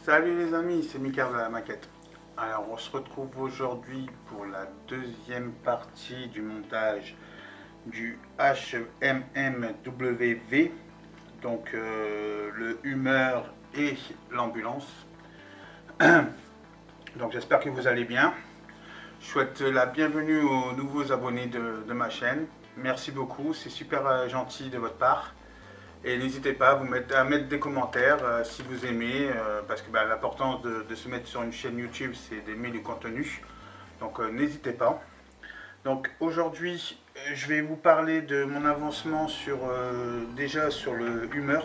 Salut les amis, c'est Mickaël de la maquette. Alors on se retrouve aujourd'hui pour la deuxième partie du montage du HMMWV, donc le Hummer et l'ambulance. Donc j'espère que vous allez bien. Je souhaite la bienvenue aux nouveaux abonnés de ma chaîne. Merci beaucoup, c'est super gentil de votre part. Et n'hésitez pas à mettre des commentaires si vous aimez, parce que l'importance de se mettre sur une chaîne YouTube, c'est d'aimer du contenu. Donc n'hésitez pas. Donc aujourd'hui, je vais vous parler de mon avancement déjà sur le Hummer.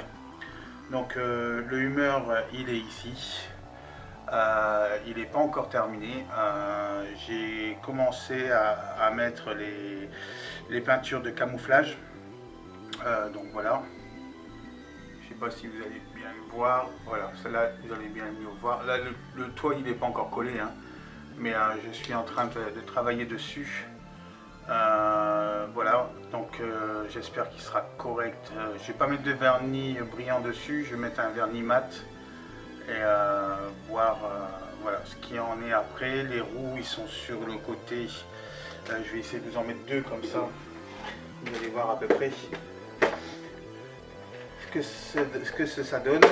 Donc le Hummer, il est ici. Il n'est pas encore terminé. J'ai commencé à mettre les peintures de camouflage. Donc voilà. Je sais pas si vous allez bien le voir. Voilà, celle-là, vous allez bien le voir. Là, le toit, il n'est pas encore collé, hein, mais je suis en train de travailler dessus. Voilà, donc j'espère qu'il sera correct. Je vais pas mettre de vernis brillant dessus, je vais mettre un vernis mat et voir voilà, ce qu'il en est après. Les roues, ils sont sur le côté. Je vais essayer de vous en mettre deux comme ça. Vous allez voir à peu près ce que ça donne.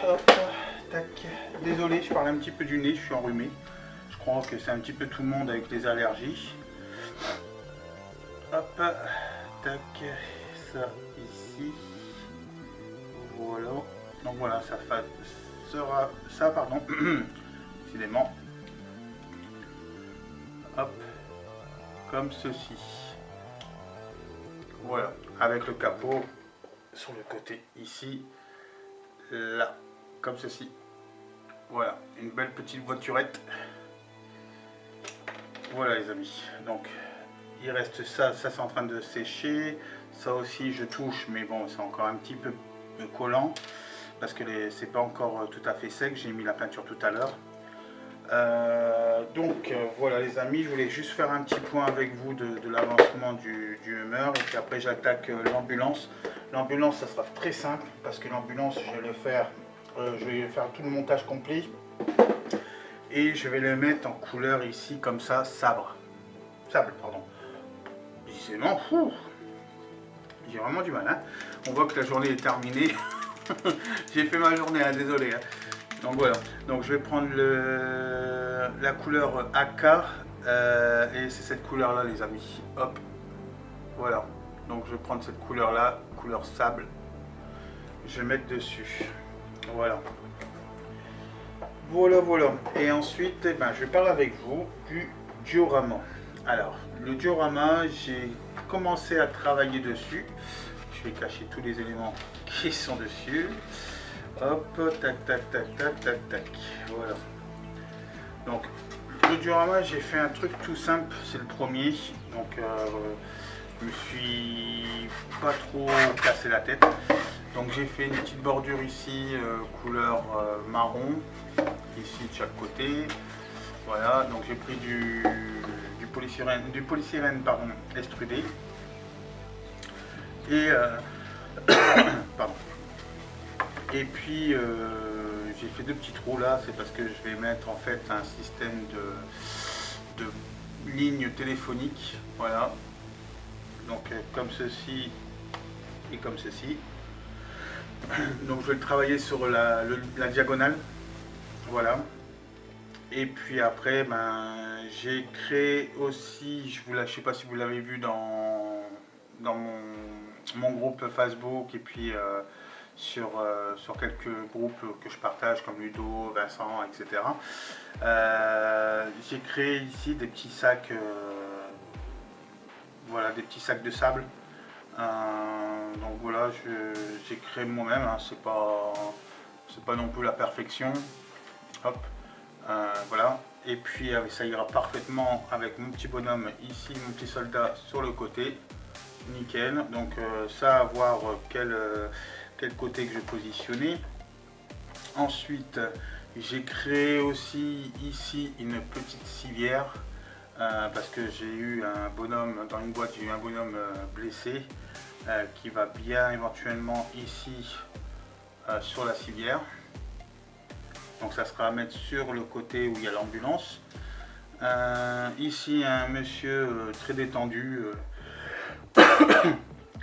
Hop, tac. Désolé, je parle un petit peu du nez, je suis enrhumé. Je crois que c'est un petit peu tout le monde avec les allergies. Hop, tac, ça ici. Voilà. Donc voilà, ça sera ça, pardon. Décidément. Hop, comme ceci. Voilà, avec le capot sur le côté ici, là, comme ceci. Voilà, une belle petite voiturette. Voilà les amis, donc il reste ça c'est en train de sécher. Ça aussi je touche, mais bon, c'est encore un petit peu collant parce que c'est pas encore tout à fait sec. J'ai mis la peinture tout à l'heure. Voilà les amis, je voulais juste faire un petit point avec vous de l'avancement du Hummer, et puis après j'attaque l'ambulance. L'ambulance, ça sera très simple parce que l'ambulance, je vais faire tout le montage complet et je vais le mettre en couleur ici comme ça, sable pardon. Décidément, j'ai vraiment du mal, hein. On voit que la journée est terminée. J'ai fait ma journée, hein, désolé, hein. Donc voilà, donc je vais prendre la couleur AK et c'est cette couleur là les amis. Hop, voilà, donc je vais prendre cette couleur là, couleur sable, je vais mettre dessus. Voilà, voilà. Et ensuite, je vais parler avec vous du diorama. Alors, le diorama, j'ai commencé à travailler dessus. Je vais cacher tous les éléments qui sont dessus. Hop, tac. Voilà. Donc, le diorama, j'ai fait un truc tout simple, c'est le premier. Donc, je me suis pas trop cassé la tête. Donc, j'ai fait une petite bordure ici, couleur marron, ici de chaque côté. Voilà, donc j'ai pris du polystyrène pardon, extrudé. Et pardon. Et puis j'ai fait deux petits trous là, c'est parce que je vais mettre en fait un système de lignes téléphoniques, voilà. Donc comme ceci et comme ceci. Donc je vais le travailler sur la diagonale, voilà. Et puis après, j'ai créé aussi, je sais pas si vous l'avez vu dans mon groupe Facebook et puis sur quelques groupes que je partage comme Ludo, Vincent, etc. J'ai créé ici des petits sacs, voilà, des petits sacs de sable. Donc voilà, j'ai créé moi-même, hein, c'est pas non plus la perfection. Hop, voilà. Et puis ça ira parfaitement avec mon petit bonhomme ici, mon petit soldat sur le côté. Nickel. Donc ça, à voir quel côté que je vais positionner. Ensuite, j'ai créé aussi ici une petite civière parce que j'ai eu un bonhomme dans une boîte, j'ai eu un bonhomme blessé qui va bien éventuellement ici sur la civière. Donc ça sera à mettre sur le côté où il y a l'ambulance. Ici un monsieur très détendu,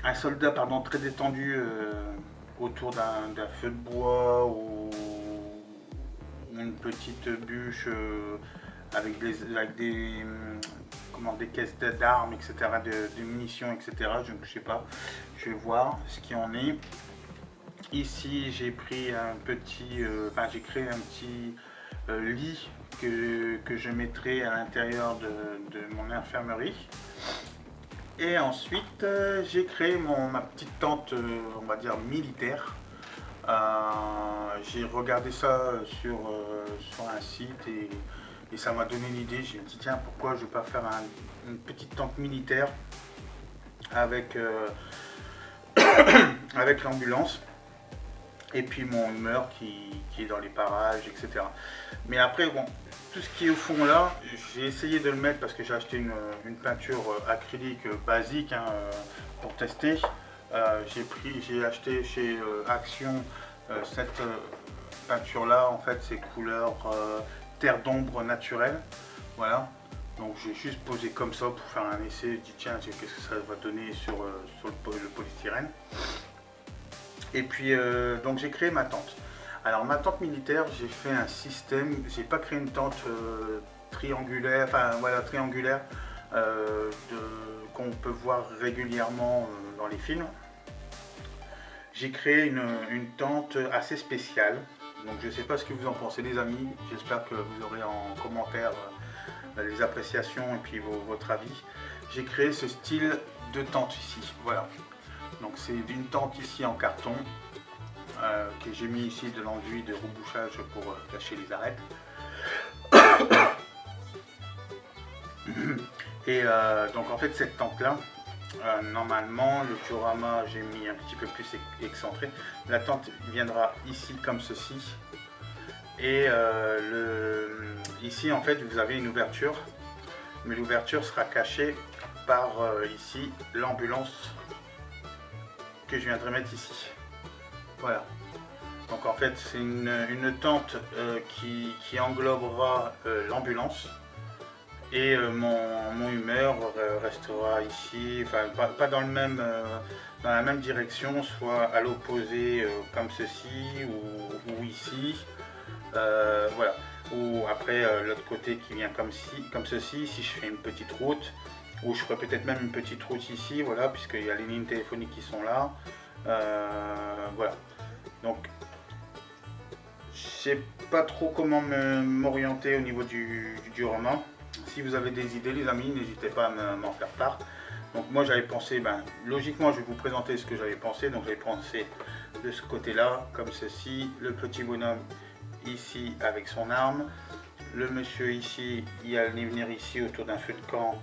un soldat pardon très détendu autour d'un feu de bois ou une petite bûche avec des caisses d'armes, etc., de munitions, etc. Je ne sais pas, je vais voir ce qu'il en est. Ici j'ai pris un petit, j'ai créé un petit lit que je mettrai à l'intérieur de mon infirmerie. Et ensuite j'ai créé ma petite tente, on va dire militaire. J'ai regardé ça sur un site et ça m'a donné une idée. J'ai dit tiens, pourquoi je ne vais pas faire une petite tente militaire avec, avec l'ambulance et puis mon humeur qui est dans les parages, etc. Mais après, bon, tout ce qui est au fond là, j'ai essayé de le mettre parce que j'ai acheté une peinture acrylique basique hein, pour tester. J'ai acheté chez Action cette peinture là, en fait c'est couleur terre d'ombre naturelle, voilà. Donc j'ai juste posé comme ça pour faire un essai, je dis tiens qu'est-ce que ça va donner sur le polystyrène. Et puis donc j'ai créé ma tente. Alors ma tente militaire, j'ai fait un système, j'ai pas créé une tente triangulaire, enfin voilà triangulaire qu'on peut voir régulièrement dans les films. J'ai créé une tente assez spéciale, donc je ne sais pas ce que vous en pensez les amis, j'espère que vous aurez en commentaire les appréciations et puis votre avis. J'ai créé ce style de tente ici, voilà. Donc c'est une tente ici en carton, que j'ai mis ici de l'enduit de rebouchage pour cacher les arêtes. Et donc en fait cette tente là, normalement le diorama j'ai mis un petit peu plus excentré. La tente viendra ici comme ceci. Et ici en fait vous avez une ouverture, mais l'ouverture sera cachée par ici l'ambulance que je viendrai mettre ici. Voilà. Donc en fait c'est une tente qui englobera l'ambulance. Et mon humeur restera ici, enfin pas dans dans la même direction, soit à l'opposé comme ceci ou ici, voilà. Ou après l'autre côté qui vient comme ceci, si je fais une petite route, ou je ferai peut-être même une petite route ici, voilà, puisqu'il y a les lignes téléphoniques qui sont là, voilà. Donc je sais pas trop comment m'orienter au niveau du diorama. Si vous avez des idées les amis, n'hésitez pas à m'en faire part. Donc moi j'avais pensé, logiquement je vais vous présenter ce que j'avais pensé. Donc j'avais pensé de ce côté là, comme ceci, le petit bonhomme ici avec son arme. Le monsieur ici, il allait venir ici autour d'un feu de camp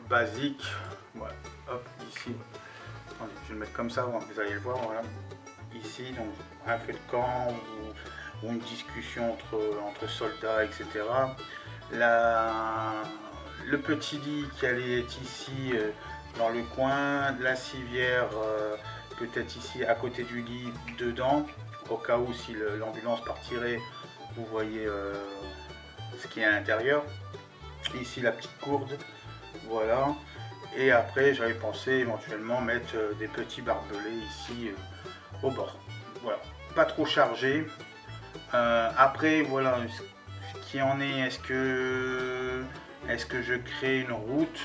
basique. Voilà, hop, ici. Attendez, je vais le mettre comme ça, vous allez le voir, voilà. Ici, donc un feu de camp ou une discussion entre soldats, etc. Le petit lit qui allait être ici dans le coin, la civière peut-être ici à côté du lit, dedans, au cas où si l'ambulance partirait, vous voyez ce qui est à l'intérieur. Ici la petite gourde, voilà. Et après j'avais pensé éventuellement mettre des petits barbelés ici au bord. Voilà, pas trop chargé. Après voilà, ce qui en est, est-ce que je crée une route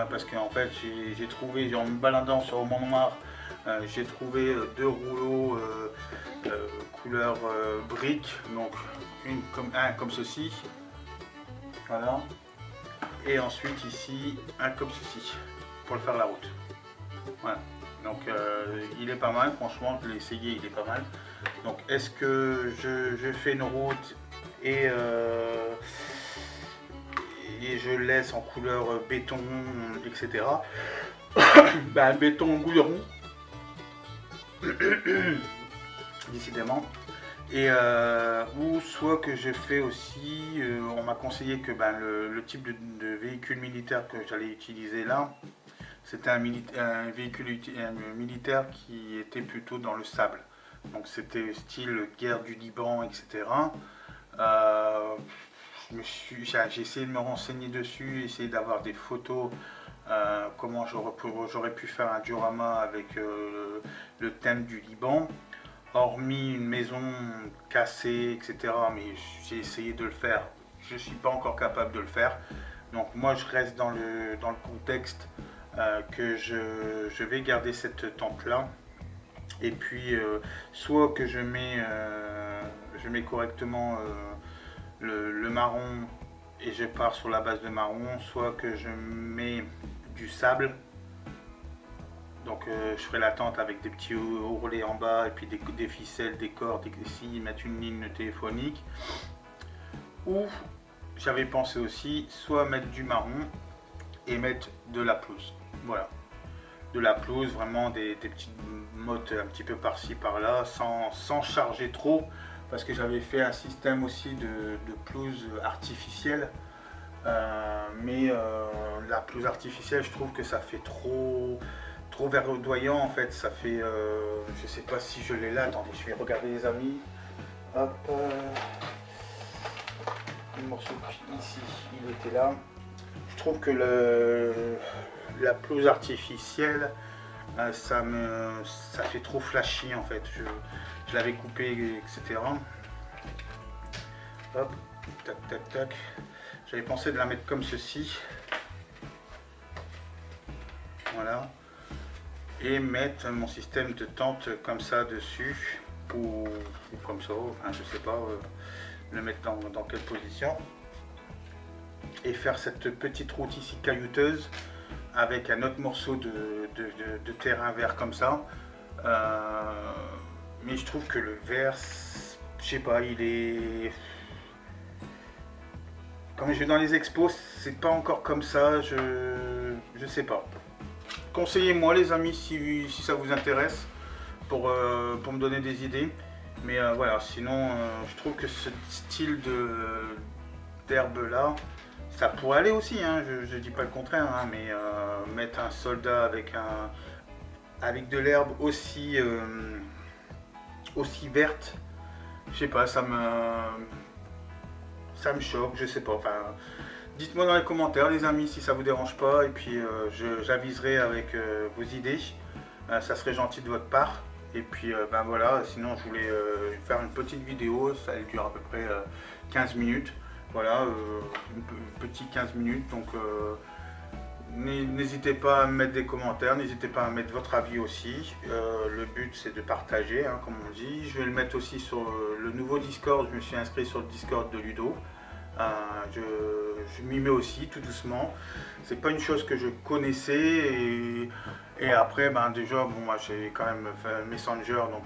parce qu'en fait j'ai trouvé, en me baladant sur mon noir, j'ai trouvé deux rouleaux couleur brique, donc un comme ceci, voilà, et ensuite ici un comme ceci pour le faire la route, voilà. Donc il est pas mal, franchement je l'ai essayé, il est pas mal. Donc est-ce que je fais une route et je laisse en couleur béton, etc. Béton goudron, décidément. Et ou soit que je fais aussi, on m'a conseillé que le type de véhicule militaire que j'allais utiliser là, c'était un véhicule militaire qui était plutôt dans le sable. Donc c'était style guerre du Liban, etc. Euh, j'ai essayé de me renseigner dessus, essayer d'avoir des photos, comment j'aurais pu faire un diorama avec le thème du Liban, hormis une maison cassée, etc. Mais j'ai essayé de le faire, je ne suis pas encore capable de le faire. Donc moi je reste dans le contexte que je vais garder cette tente là. Et puis soit que je mets correctement le marron et je pars sur la base de marron, soit que je mets du sable. Donc je ferai la tente avec des petits ourlets en bas et puis des ficelles, des cordes, ici mettre une ligne téléphonique. Ou j'avais pensé aussi soit mettre du marron et mettre de la pelouse. Voilà. De la pelouse, vraiment des petites mottes un petit peu par-ci par-là, sans charger trop, parce que j'avais fait un système aussi de pelouse artificielle. Mais la pelouse artificielle, je trouve que ça fait trop verdoyant en fait. Ça fait, je sais pas si je l'ai là. Attendez, je vais regarder les amis. Hop, le morceau ici, il était là. Je trouve que la pelouse artificielle, ça fait trop flashy en fait. Je l'avais coupé, etc. Hop, tac, tac, tac. J'avais pensé de la mettre comme ceci. Voilà. Et mettre mon système de tente comme ça dessus. Ou comme ça, enfin, je sais pas, le mettre dans quelle position. Et faire cette petite route ici caillouteuse avec un autre morceau de terrain vert comme ça. Mais je trouve que le vert, je sais pas, il est... Quand je vais dans les expos, c'est pas encore comme ça, je sais pas. Conseillez-moi les amis si ça vous intéresse pour me donner des idées. Mais voilà, sinon je trouve que ce style d'herbe là, ça pourrait aller aussi, hein, je dis pas le contraire, hein, mais mettre un soldat avec de l'herbe aussi verte, je sais pas, ça me choque, je sais pas. Enfin, dites-moi dans les commentaires les amis si ça vous dérange pas, et puis j'aviserai avec vos idées. Ça serait gentil de votre part. Et puis ben voilà, sinon je voulais faire une petite vidéo, ça dure à peu près 15 minutes. Voilà, une petite 15 minutes, donc n'hésitez pas à mettre des commentaires, n'hésitez pas à mettre votre avis aussi. Le but c'est de partager, hein, comme on dit. Je vais le mettre aussi sur le nouveau Discord, je me suis inscrit sur le Discord de Ludo. Je m'y mets aussi tout doucement. C'est pas une chose que je connaissais, et après ben déjà bon, moi j'ai quand même fait Messenger, donc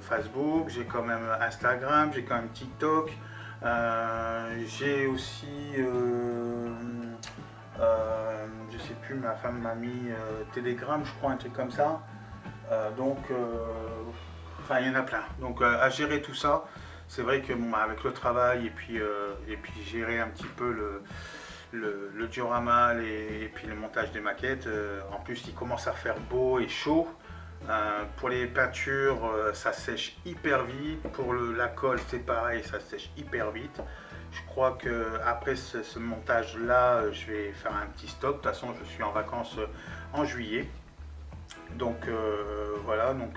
Facebook, j'ai quand même Instagram, j'ai quand même TikTok, j'ai aussi je sais plus, ma femme m'a mis Telegram, je crois, un truc comme ça. Donc enfin il y en a plein, donc à gérer tout ça. C'est vrai que bon, avec le travail et puis gérer un petit peu le diorama et puis le montage des maquettes, en plus il commence à faire beau et chaud. Pour les peintures, ça sèche hyper vite. Pour la colle, c'est pareil, ça sèche hyper vite. Je crois que après ce montage là, je vais faire un petit stop. De toute façon, je suis en vacances en juillet. Donc voilà, donc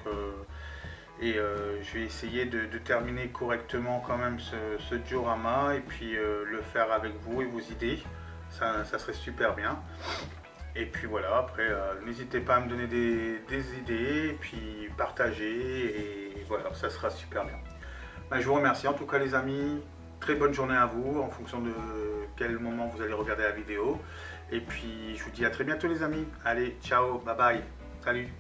je vais essayer de terminer correctement quand même ce diorama, et puis le faire avec vous et vos idées. Ça serait super bien. Et puis voilà, après n'hésitez pas à me donner des idées, et puis partager, et voilà, ça sera super bien. Ben, je vous remercie en tout cas les amis. Très bonne journée à vous, en fonction de quel moment vous allez regarder la vidéo. Et puis je vous dis à très bientôt les amis. Allez, ciao, bye bye, salut.